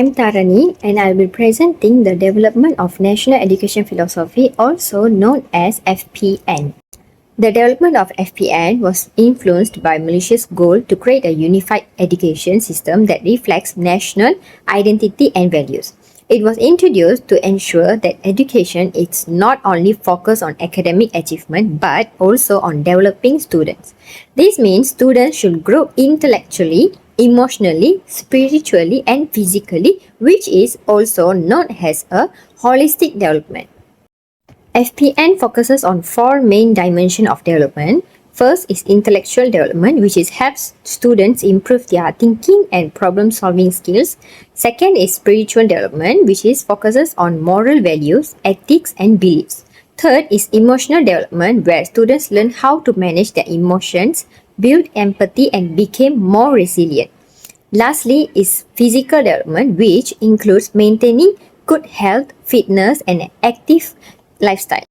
I'm Tarani and I'll be presenting the development of National Education Philosophy, also known as FPN. The development of FPN was influenced by Malaysia's goal to create a unified education system that reflects national identity and values. It was introduced to ensure that education is not only focused on academic achievement but also on developing students. This means students should grow intellectually, emotionally, spiritually, and physically, which is also known as a holistic development. FPN focuses on four main dimensions of development. First is intellectual development, which helps students improve their thinking and problem-solving skills. Second is spiritual development, which focuses on moral values, ethics, and beliefs. Third is emotional development, where students learn how to manage their emotions, build empathy, and become more resilient. Lastly is physical development, which includes maintaining good health, fitness, and active lifestyle.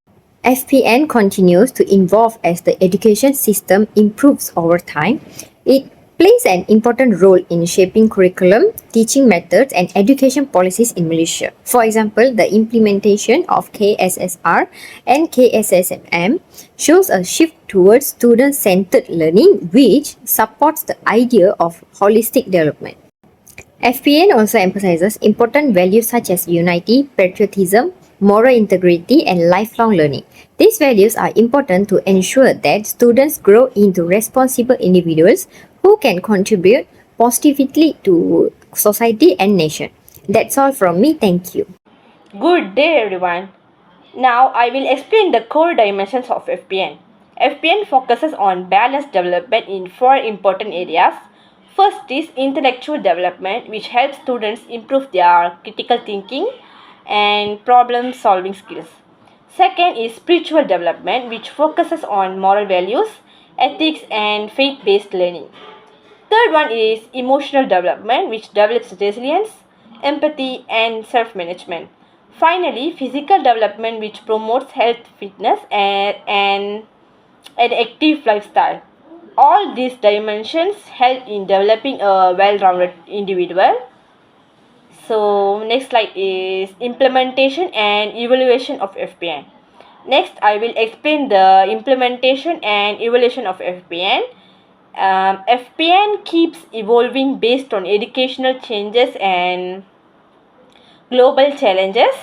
FPN continues to evolve as the education system improves over time. It plays an important role in shaping curriculum, teaching methods, and education policies in Malaysia. For example, the implementation of KSSR and KSSM shows a shift towards student-centered learning, which supports the idea of holistic development. FPN also emphasizes important values such as unity, patriotism, moral integrity, and lifelong learning. These values are important to ensure that students grow into responsible individuals who can contribute positively to society and nation. That's all from me. Thank you. Good day, everyone. Now I will explain the core dimensions of FPN. FPN focuses on balanced development in four important areas. First is intellectual development, which helps students improve their critical thinking and problem solving skills. Second is spiritual development, which focuses on moral values, ethics, and faith based learning. Third one is emotional development, which develops resilience, empathy, and self management. Finally, physical development, which promotes health, fitness, and an active lifestyle. All these dimensions help in developing a well rounded individual. So, next slide is implementation and evaluation of FPN. Next, I will explain the implementation and evaluation of FPN. FPN keeps evolving based on educational changes and global challenges.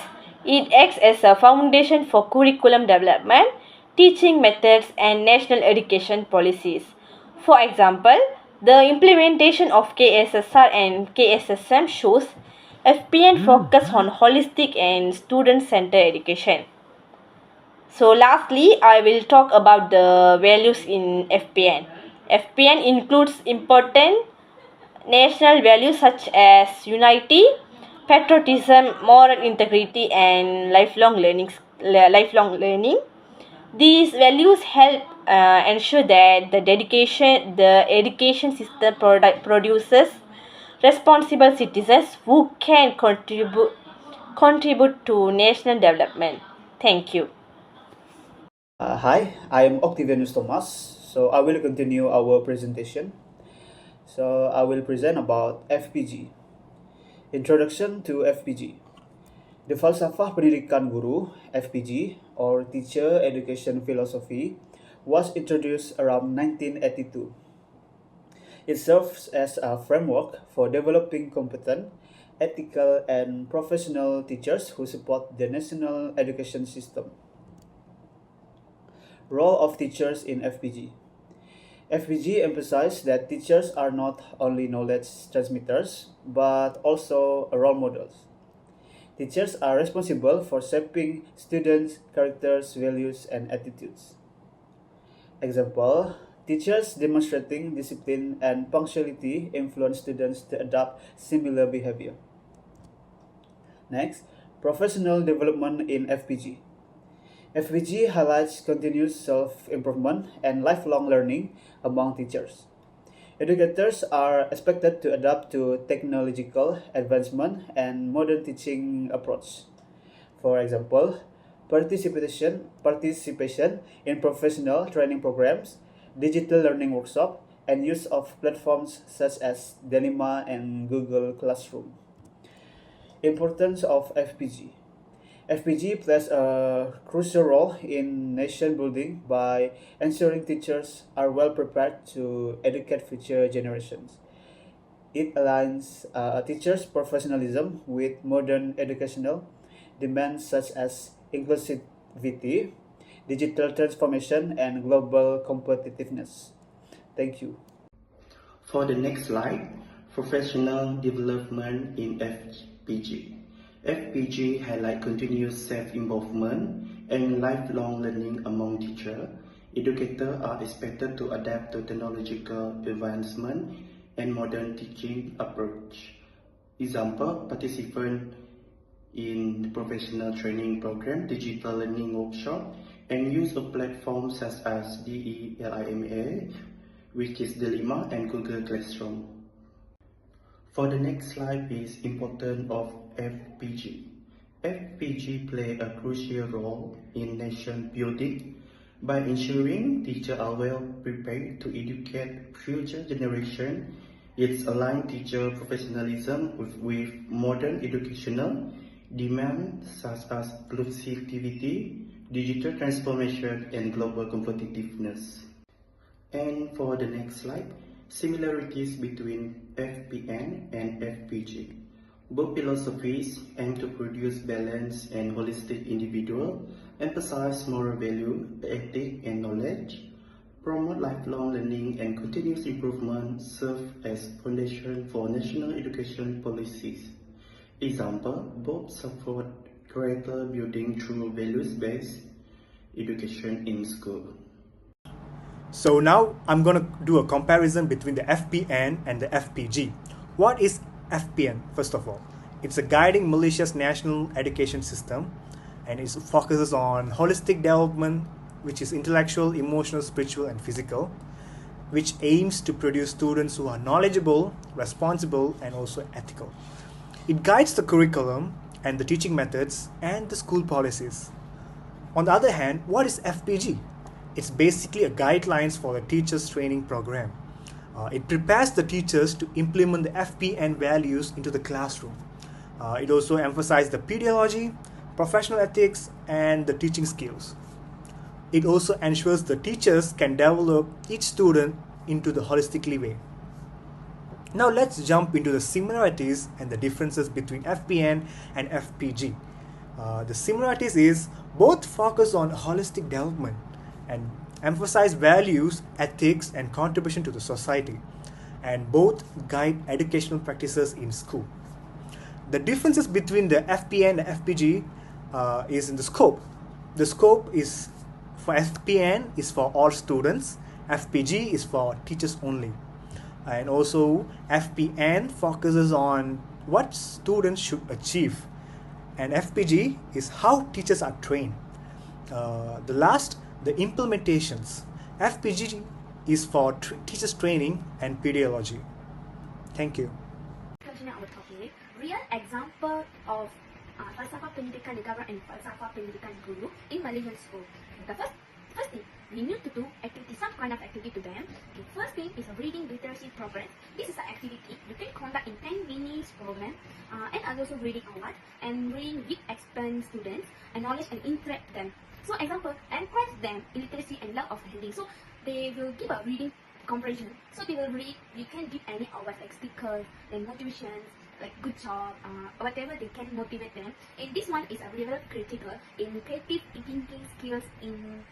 It acts as a foundation for curriculum development, teaching methods, and national education policies. For example, the implementation of KSSR and KSSM shows FPN focus on holistic and student-centered education. So lastly, I will talk about the values in FPN. FPN includes important national values such as unity, patriotism, moral integrity, and lifelong learning. These values help ensure that the education system produces responsible citizens who can contribute to national development. Thank you. Hi, I'm Octavianus Thomas. So I will continue our presentation. So I will present about FPG. Introduction to FPG. The Falsafah Pendidikan Guru (FPG) or Teacher Education Philosophy was introduced around 1982. It serves as a framework for developing competent, ethical, and professional teachers who support the national education system. Role of teachers in FPG. FPG emphasizes that teachers are not only knowledge transmitters but also role models. Teachers are responsible for shaping students' characters, values, and attitudes. Example, teachers demonstrating discipline and punctuality influence students to adopt similar behavior. Next, professional development in FPG. FPG highlights continuous self-improvement and lifelong learning among teachers. Educators are expected to adapt to technological advancement and modern teaching approach. For example, participation in professional training programs, digital learning workshop, and use of platforms such as Delima and Google Classroom. Importance of FPG. FPG plays a crucial role in nation building by ensuring teachers are well prepared to educate future generations. It aligns a teacher's professionalism with modern educational demands such as inclusivity, digital transformation, and global competitiveness. Thank you. For the next slide, professional development in FPG. FPG highlight continuous self-involvement and lifelong learning among teachers. Educators are expected to adapt to technological advancement and modern teaching approach. Example, participant in the professional training program, digital learning workshop, and use of platforms such as DELIMA, which is Dilemma, and Google Classroom. For the next slide is importance of FPG. FPG play a crucial role in nation building by ensuring teachers are well prepared to educate future generation. It aligns teacher professionalism with modern educational demands such as inclusivity, digital transformation, and global competitiveness. And for the next slide, similarities between FPN and FPG. Both philosophies aim to produce balanced and holistic individual, emphasize moral value, ethics, and knowledge, promote lifelong learning and continuous improvement, serve as foundation for national education policies. Example, both support character building through values-based education in school. So now I'm going to do a comparison between the FPN and the FPG. What is FPN, first of all? It's a guiding Malaysia's national education system, and it focuses on holistic development, which is intellectual, emotional, spiritual, and physical, which aims to produce students who are knowledgeable, responsible, and also ethical. It guides the curriculum and the teaching methods and the school policies. On the other hand, what is FPG? It's basically a guidelines for the teachers training program. It prepares the teachers to implement the FPN values into the classroom. It also emphasizes the pedagogy, professional ethics, and the teaching skills. It also ensures the teachers can develop each student into the holistically way. Now let's jump into the similarities and the differences between FPN and FPG. The similarities is both focus on holistic development and emphasize values, ethics, and contribution to the society, and both guide educational practices in school. The differences between the FPN and FPG is in the scope. The scope is for FPN is for all students, FPG is for teachers only. And also FPN focuses on what students should achieve, and FPG is how teachers are trained. The implementations. FPG is for teachers training and pedagogy. Thank you. Continue our topic. Real example of falsafah pendidikan negara and falsafah pendidikan guru in Malaysian school. The first thing we need to do activity, some kind of activity to them. The first thing is a reading literacy program. This is an activity you can conduct in 10 minutes program, and also reading a lot and reading with experienced students and knowledge and interact them. So example, encourage them in literacy and love of reading. So they will give a reading comprehension. So they will read. You can give any awards like stickers and motivations, like good job, whatever they can motivate them. And this one is a really critical in creative thinking skills in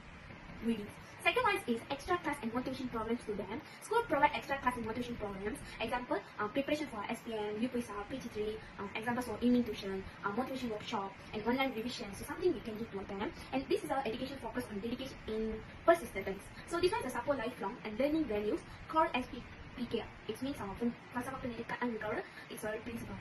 reading. Second one is extra class and motivation programs to them. School provide extra class and motivation programs. Example, preparation for SPM, UPSA, PT3, examples for evening tuition, motivation workshop, and online revision. So something we can do to them. And this is our education focus on dedication in persistence. So this one is a support lifelong and learning values called SPPK. It means falsafah pendidikan negara. It's our principle.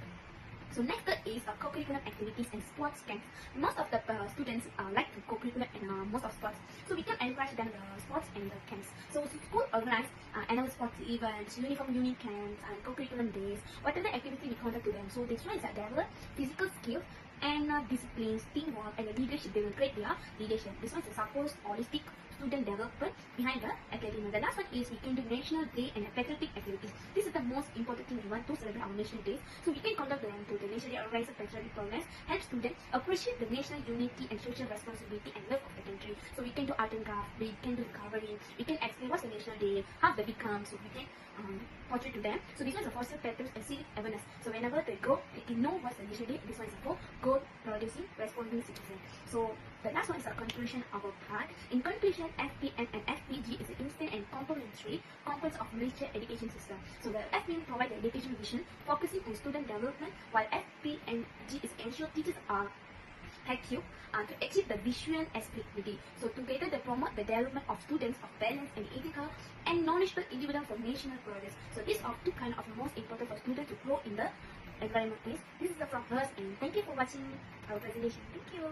So next is co-curriculum activities and sports camps. Most of the students like to co-curriculum and most of sports. So we can encourage them the sports and the camps. So school organize annual sports events, uniform unit camps, and co-curriculum days. Whatever activity we conduct to them. So this one is a develop physical skill and disciplines, teamwork, and leadership. They will create their leadership. This one is supposed holistic student development behind the academy. The last one is we can do national day and patriotic activities. This is the most important thing we want to celebrate our national days. So we can conduct them to the nationally organized patriotic programs, help students appreciate the national unity and social responsibility and love of the country. So we can do art and craft, we can do recovery, we can explain what's the national day, how they become, so we can portray to them. So this one is a foster patriots and civic awareness. So whenever they go, they can know what's the national day. This one is for goal producing responsible citizen. So the last one is a conclusion of our part. In conclusion, FPN and FPG is an instant and complementary components of Malaysia education system. So the FPN provides the education vision focusing on student development, while FPNG is ensure teachers are HQ to achieve the visual aspectivity. So together they promote the development of students of balanced and ethical and knowledgeable individual for national progress. So these are two kind of the most important for students to grow in the environment place. This is from us, and thank you for watching our presentation. Thank you.